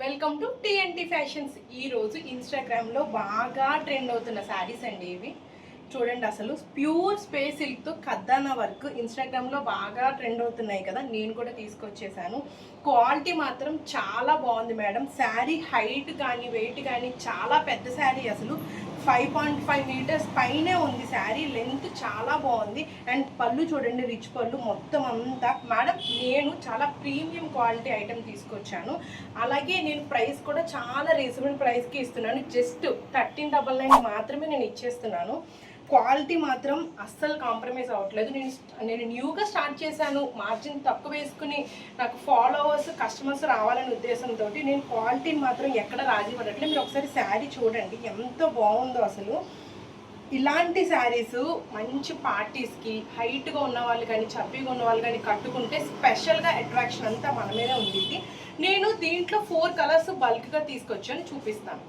Welcome to TNT fashions. ఈరోజు ఇన్స్టాగ్రామ్లో బాగా ట్రెండ్ అవుతున్న శారీస్ అండి ఇవి. చూడండి, అసలు ప్యూర్ స్పేస్ సిల్క్తో ఖద్దానా వర్క్ ఇన్స్టాగ్రామ్లో బాగా ట్రెండ్ అవుతున్నాయి కదా, నేను కూడా తీసుకొచ్చేసాను. క్వాలిటీ మాత్రం చాలా బాగుంది మేడం. శారీ హైట్ కానీ వెయిట్ కానీ చాలా పెద్ద శారీ, అసలు 5.5 మీటర్స్ పైనే ఉంది శారీ. లెంత్ చాలా బాగుంది. అండ్ పళ్ళు చూడండి, రిచ్ పళ్ళు మొత్తం అంతా. మేడం, నేను చాలా ప్రీమియం క్వాలిటీ ఐటెం తీసుకొచ్చాను. అలాగే నేను ప్రైస్ కూడా చాలా రీజనబుల్ ప్రైస్కి ఇస్తున్నాను. జస్ట్ 1399 మాత్రమే నేను ఇచ్చేస్తున్నాను. క్వాలిటీ మాత్రం అస్సలు కాంప్రమైజ్ అవ్వట్లేదు. నేను న్యూగా స్టార్ట్ చేశాను, మార్జిన్ తక్కువ వేసుకుని నాకు ఫాలోవర్స్ కస్టమర్స్ రావాలనే ఉద్దేశంతో నేను క్వాలిటీని మాత్రం ఎక్కడ రాజీ పడట్లేదు. మీరు ఒకసారి శారీ చూడండి ఎంత బాగుందో అసలు. ఇలాంటి శారీస్ మంచి పార్టీస్కి, హైట్గా ఉన్న వాళ్ళు కానీ చబ్బీగా ఉన్న వాళ్ళు కానీ కట్టుకుంటే స్పెషల్గా అట్రాక్షన్ అంతా మన మీదే ఉంది. నేను దీంట్లో 4 కలర్స్ బల్క్గా తీసుకొచ్చాను, చూపిస్తాను.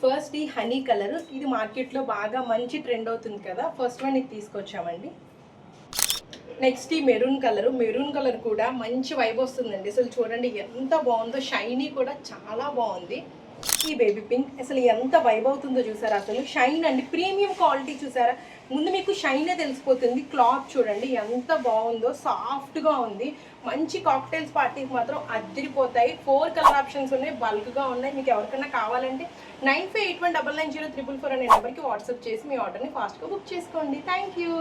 ఫస్ట్ ఈ హనీ కలర్, ఇది మార్కెట్లో బాగా మంచి ట్రెండ్ అవుతుంది కదా, ఫస్ట్ వన్ ఇది తీసుకొచ్చామండి. నెక్స్ట్ ఈ మెరూన్ కలర్ కూడా మంచి వైబ్ వస్తుందండి. అసలు చూడండి ఎంత బాగుందో, షైనీ కూడా చాలా బాగుంది. ఈ బేబీ పింక్ అసలు ఎంత వైబ్ అవుతుందో చూసారా, అసలు షైన్ అండి, ప్రీమియం క్వాలిటీ చూసారా. ముందు మీకు షైనే తెలిసిపోతుంది. క్లాత్ చూడండి ఎంత బాగుందో, సాఫ్ట్గా ఉంది. మంచి కాక్టైల్స్ పార్టీకి మాత్రం అదిరిపోతాయి. 4 కలర్ ఆప్షన్స్ ఉన్నాయి, బల్క్గా ఉన్నాయి. మీకు ఎవరికైనా కావాలంటే 9581990344 అనే నెంబర్కి వాట్సాప్ చేసి మీ ఆర్డర్ని ఫాస్ట్గా బుక్ చేసుకోండి. Thank you.